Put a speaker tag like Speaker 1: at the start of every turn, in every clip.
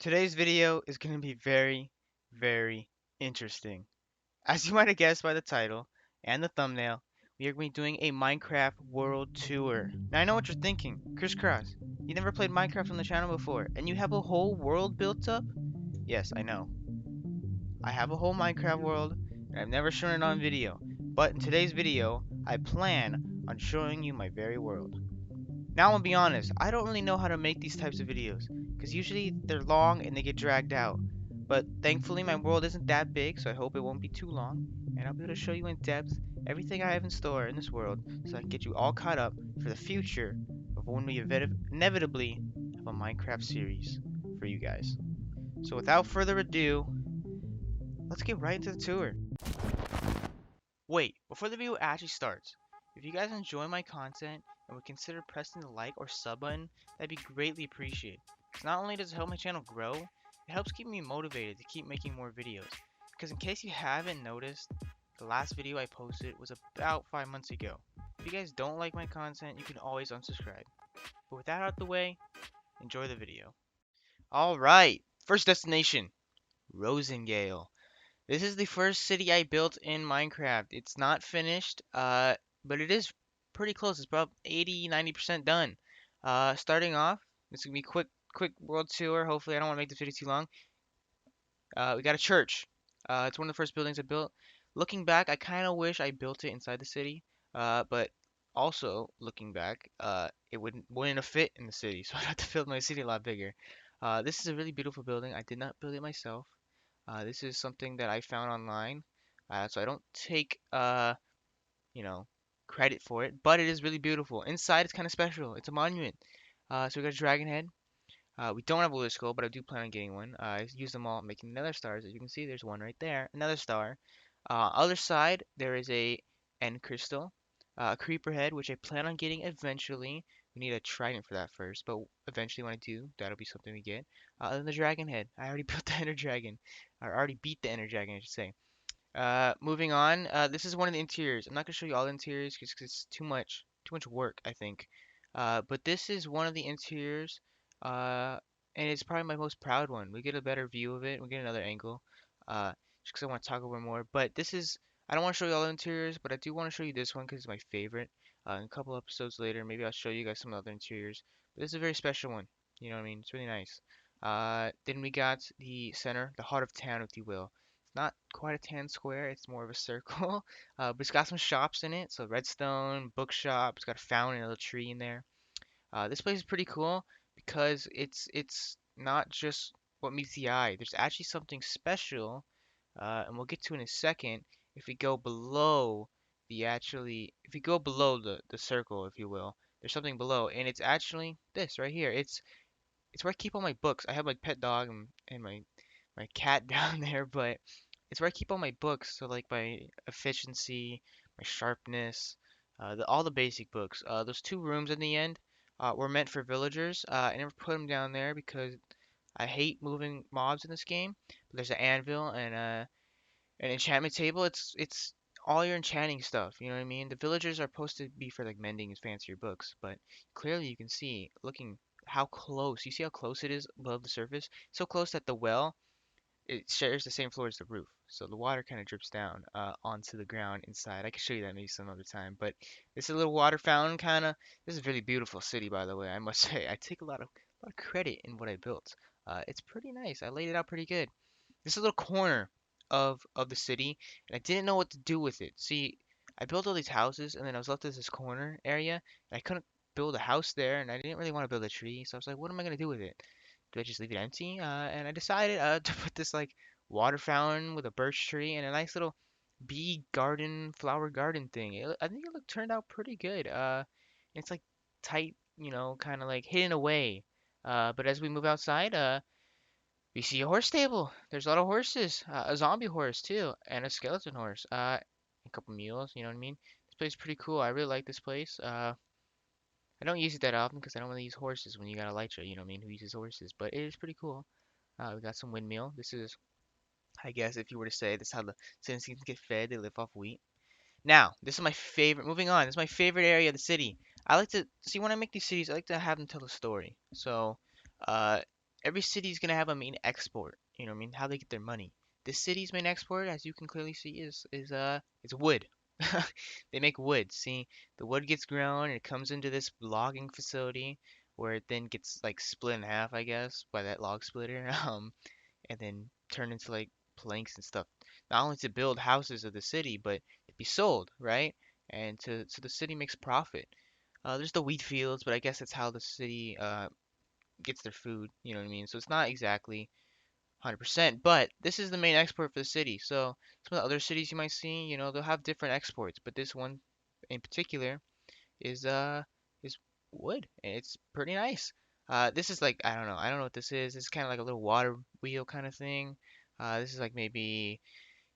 Speaker 1: Today's video is going to be very, very interesting. As you might have guessed by the title and the thumbnail, we are going to be doing a Minecraft World Tour. Now I know what you're thinking, Crisscross. You never played Minecraft on the channel before, and you have a whole world built up? Yes, I know. I have a whole Minecraft world, and I've never shown it on video. But in today's video, I plan on showing you my very world. Now I'll be honest, I don't really know how to make these types of videos, because usually they're long and they get dragged out. But thankfully my world isn't that big, so I hope it won't be too long, and I'll be able to show you in depth everything I have in store in this world, so I can get you all caught up for the future of when we inevitably have a Minecraft series for you guys. So without further ado, let's get right into the tour. Wait, before the video actually starts, if you guys enjoy my content and would consider pressing the like or sub button, that'd be greatly appreciated. Because not only does it help my channel grow, it helps keep me motivated to keep making more videos. Because in case you haven't noticed, the last video I posted was about 5 months ago. If you guys don't like my content, you can always unsubscribe. But with that out the way, enjoy the video. Alright, first destination, Rosengale. This is the first city I built in Minecraft. It's not finished, but it is pretty close. It's about 80-90% done. Starting off, this is gonna be quick world tour. Hopefully, I don't want to make this video too long. We got a church. It's one of the first buildings I built. Looking back, I kind of wish I built it inside the city. But also looking back, it wouldn't have fit in the city, so I'd have to build my city a lot bigger. This is a really beautiful building. I did not build it myself. This is something that I found online, so I don't take you know, credit for it, but it is really beautiful. Inside, it's kind of special. It's a monument. So we got a dragon head. We don't have a wither skull, but I do plan on getting one. I use them all making nether stars. As you can see, there's one right there, another star. Other side, there is a end crystal, a creeper head, which I plan on getting eventually. We need a trident for that first, but eventually when I do, that'll be something we get. Then the dragon head. I already built the ender dragon, or already beat the ender dragon, I should say. Moving on. This is one of the interiors. I'm not gonna show you all the interiors because it's too much work, I think. But this is one of the interiors, uh, and it's probably my most proud one. We get a better view of it. We get another angle, just because I want to talk over more. But this is, I don't want to show you all the interiors, but I do want to show you this one because it's my favorite. In a couple episodes later, maybe I'll show you guys some other interiors. But this is a very special one. You know what I mean? It's really nice. Then we got the center, the heart of town, if you will. It's not quite a tan square, it's more of a circle. But it's got some shops in it. So redstone, bookshop, it's got a fountain, a little tree in there. This place is pretty cool because it's not just what meets the eye. There's actually something special, and we'll get to in a second. If we go below if we go below the circle, if you will, there's something below, and it's actually this right here. It's where I keep all my books. I have my pet dog and my cat down there, but it's where I keep all my books. So like my efficiency, my sharpness, all the basic books. Those two rooms in the end were meant for villagers. I never put them down there because I hate moving mobs in this game. But there's an anvil and an enchantment table. It's all your enchanting stuff. You know what I mean? The villagers are supposed to be for like mending and fancier books, but clearly you can see looking how close. You see how close it is above the surface? So close that the well it shares the same floor as the roof, so the water kind of drips down onto the ground inside. I can show you that maybe some other time, but this is a little water fountain kind of. This is a really beautiful city, by the way. I must say, I take a lot of credit in what I built. It's pretty nice. I laid it out pretty good. This is a little corner of the city, and I didn't know what to do with it. See, I built all these houses, and then I was left with this corner area, and I couldn't build a house there, and I didn't really want to build a tree, so I was like, what am I gonna do with it? Do I just leave it empty? And I decided to put this like water fountain with a birch tree and a nice little bee garden, flower garden thing. I think turned out pretty good. It's like tight, kind of like hidden away. But as we move outside, we see a horse stable. There's a lot of horses, a zombie horse too, and a skeleton horse. A couple mules. You know what I mean? This place is pretty cool. I really like this place. I don't use it that often because I don't really use horses when you got Elytra, you know what I mean, who uses horses, but it is pretty cool. We got some windmill. This is, I guess, if you were to say, this is how the citizens get fed. They live off wheat. Now, this is my favorite. Moving on, this is my favorite area of the city. I like to see when I make these cities. I like to have them tell a story. So, uh, every city's gonna have a main export. You know what I mean? How they get their money. This city's main export, as you can clearly see, is wood. They make wood. See, the wood gets grown and it comes into this logging facility where it then gets like split in half, I guess, by that log splitter. And then turned into like planks and stuff. Not only to build houses of the city, but to be sold, right? And to so the city makes profit. There's the wheat fields, but I guess that's how the city gets their food. You know what I mean? So it's not exactly 100%, but this is the main export for the city. So some of the other cities you might see, they'll have different exports, but this one in particular is wood, and it's pretty nice. This is like I don't know what this is. This is kind of like a little water wheel kind of thing. This is like maybe,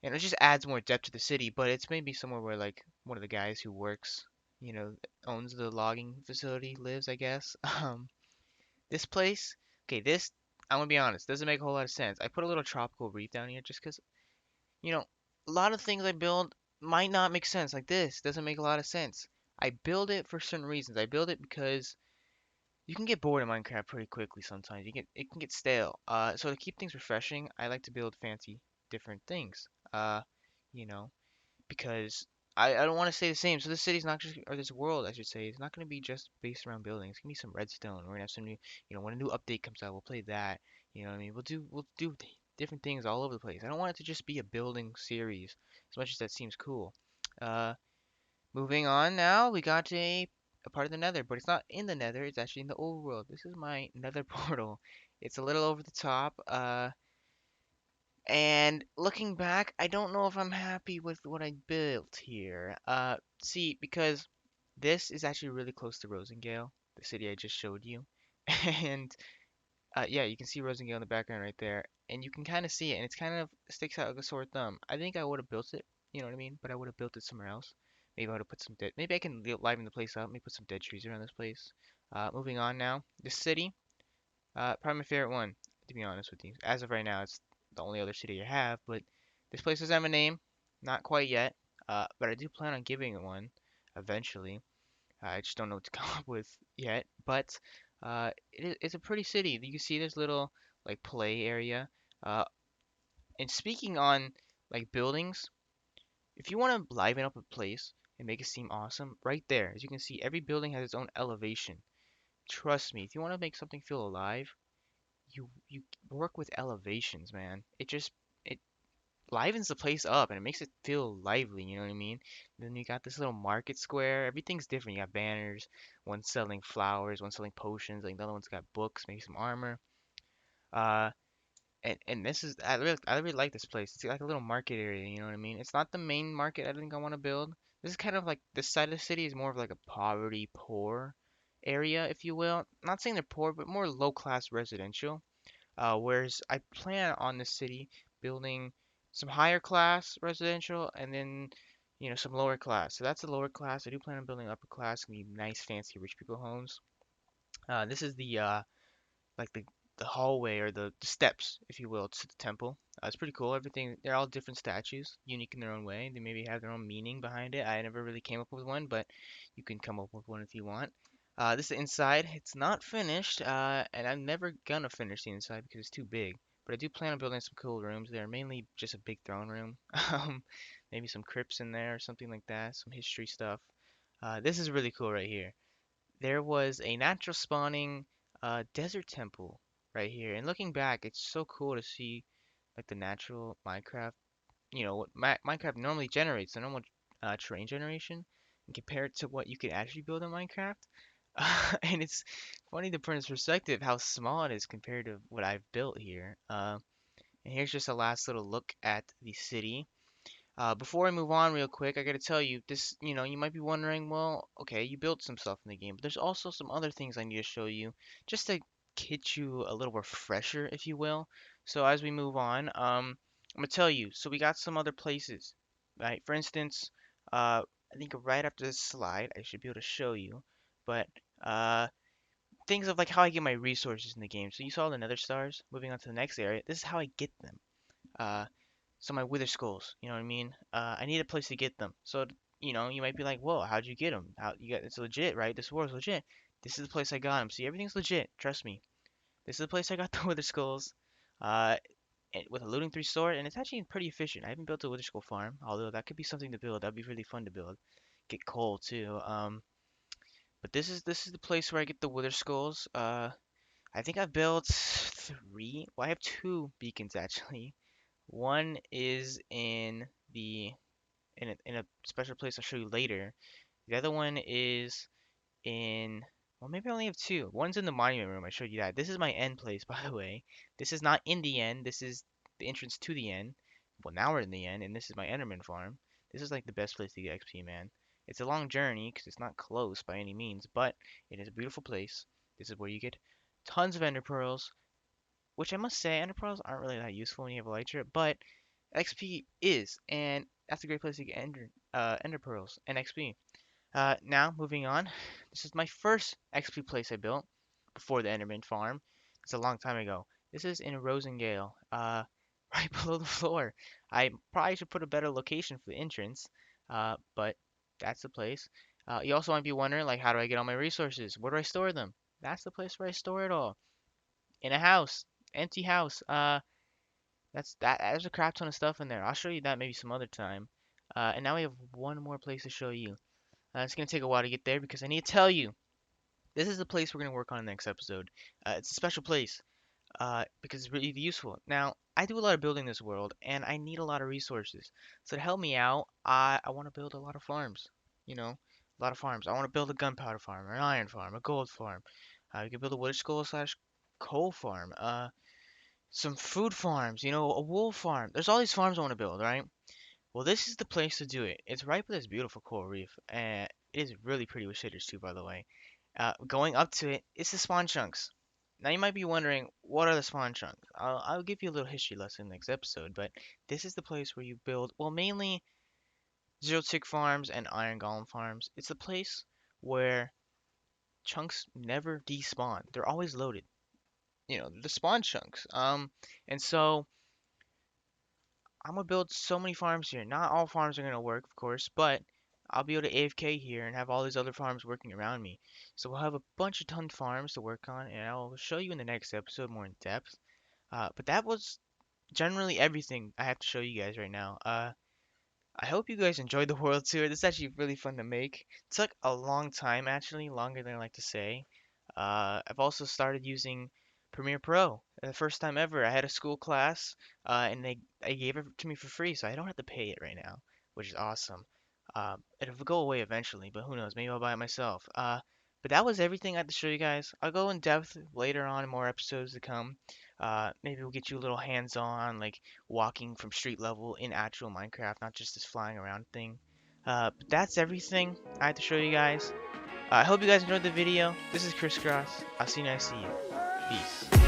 Speaker 1: and it just adds more depth to the city, but it's maybe somewhere where like one of the guys who works, owns the logging facility lives, I guess. This place, okay, this, I'm gonna be honest, doesn't make a whole lot of sense. I put a little tropical reef down here just because, you know, a lot of things I build might not make sense. Like this doesn't make a lot of sense. I build it for certain reasons. I build it because you can get bored in Minecraft pretty quickly sometimes. It can get stale. So to keep things refreshing, I like to build fancy different things. You know, because I don't want to stay the same. So this city's not just, or this world, I should say, is not going to be just based around buildings. It's going to be some redstone. We're going to have some new, when a new update comes out, we'll play that. You know what I mean? We'll do different things all over the place. I don't want it to just be a building series, as much as that seems cool. Uh, Moving on now, we got to a part of the Nether, but it's not in the Nether. It's actually in the old world. This is my Nether portal. It's a little over the top. And looking back, I don't know if I'm happy with what I built here. See, because this is actually really close to Rosengale, the city I just showed you. And yeah, you can see Rosengale in the background right there. And you can kind of see it, and it's kind of sticks out like a sore thumb. I think I would have built it, you know what I mean? But I would have built it somewhere else. Maybe I would have put some dead. Maybe I can liven the place up. Maybe put some dead trees around this place. Moving on now. This city. Probably my favorite one, to be honest with you. As of right now, it's the only other city I have, but this place doesn't have a name. Not quite yet. But I do plan on giving it one eventually. I just don't know what to come up with yet. But it's a pretty city. You can see this little like play area. Uh, and speaking on like buildings, if you want to liven up a place and make it seem awesome, right there, as you can see, every building has its own elevation. Trust me, if you want to make something feel alive, you work with elevations, man. It livens the place up and it makes it feel lively, you know what I mean? Then you got this little market square. Everything's different. You got banners, one selling flowers, one selling potions, like the other one's got books, maybe some armor. Uh and this is I really like this place. It's like a little market area, you know what I mean? It's not the main market I think I want to build. This is kind of like this side of the city is more of like a poverty poor area, if you will. Not saying they're poor, but more low class residential. Whereas I plan on the city building some higher class residential and then, some lower class. So that's the lower class. I do plan on building upper class, gonna be nice, fancy, rich people homes. This is the hallway or the steps, if you will, to the temple. It's pretty cool. Everything, they're all different statues, unique in their own way. They maybe have their own meaning behind it. I never really came up with one, but you can come up with one if you want. This is the inside. It's not finished, and I'm never gonna finish the inside because it's too big. But I do plan on building some cool rooms there, mainly just a big throne room. Maybe some crypts in there or something like that, some history stuff. This is really cool right here. There was a natural spawning desert temple right here. And looking back, it's so cool to see like the natural Minecraft, what Minecraft normally generates, the normal terrain generation, and compare it to what you could actually build in Minecraft. And it's funny to put in perspective how small it is compared to what I've built here. And here's just a last little look at the city. Before I move on real quick, I gotta tell you this, you might be wondering, well, okay, you built some stuff in the game, but there's also some other things I need to show you just to get you a little refresher, if you will. So as we move on, I'm gonna tell you, so we got some other places, right? For instance, I think right after this slide, I should be able to show you, but uh, things of like how I get my resources in the game. So you saw the nether stars, moving on to the next area, this is how I get them. Uh, so my wither skulls, you know what I mean? I need a place to get them. So, you might be like, whoa, how'd you get them? How you got it's legit, right? This war's legit. This is the place I got them. See, everything's legit. Trust me. This is the place I got the Wither Skulls. Uh, with a looting 3 sword, and it's actually pretty efficient. I haven't built a Wither Skull farm, although that could be something to build. That'd be really fun to build. Get coal too. But this is the place where I get the Wither Skulls. I think I've built three. Well, I have two beacons actually. One is the in a special place I'll show you later. The other one is in well, maybe I only have two. One's in the monument room. I showed you that. This is my end place, by the way. This is not in the end. This is the entrance to the end. Well, now we're in the end, and this is my Enderman farm. This is like the best place to get XP, man. It's a long journey because it's not close by any means, but it is a beautiful place. This is where you get tons of Ender pearls, which I must say, Ender pearls aren't really that useful when you have a light trip, but XP is, and that's a great place to get Ender pearls and XP. Now, moving on. This is my first XP place I built before the Enderman farm. It's a long time ago. This is in Rosengale, right below the floor. I probably should put a better location for the entrance, but that's the place. You also might be wondering, like, how do I get all my resources? Where do I store them? That's the place where I store it all. In a house, empty house. There's a crap ton of stuff in there. I'll show you that maybe some other time. And now we have one more place to show you. It's going to take a while to get there because I need to tell you, this is the place we're going to work on in the next episode. It's a special place because it's really useful. Now, I do a lot of building this world, and I need a lot of resources. So to help me out, I want to build a lot of farms. You know, a lot of farms. I want to build a gunpowder farm, or an iron farm, a gold farm. We can build a wood skull slash coal farm. Some food farms. You know, a wool farm. There's all these farms I want to build, right? Well, this is the place to do it. It's right by this beautiful coral reef, and it is really pretty with shaders too, by the way. Going up to it, it's the spawn chunks. Now you might be wondering, what are the spawn chunks? I'll give you a little history lesson next episode, but this is the place where you build, well, mainly zero tick farms and iron golem farms. It's the place where chunks never despawn. They're always loaded. You know, the spawn chunks. And so I'm gonna build so many farms here. Not all farms are gonna work, of course, but I'll be able to AFK here and have all these other farms working around me. So we'll have a bunch of ton of farms to work on, and I'll show you in the next episode more in depth. But that was generally everything I have to show you guys right now. I hope you guys enjoyed the world tour. This is actually really fun to make. It took a long time, actually, longer than I like to say. I've also started using Premiere Pro. The first time ever. I had a school class, and they gave it to me for free, so I don't have to pay it right now, which is awesome. It'll go away eventually, but who knows? Maybe I'll buy it myself. But that was everything I had to show you guys. I'll go in depth later on in more episodes to come. Maybe we'll get you a little hands-on, like walking from street level in actual Minecraft, not just this flying around thing. But that's everything I had to show you guys. I hope you guys enjoyed the video. This is Crisscross. I'll see you next. See you. Peace.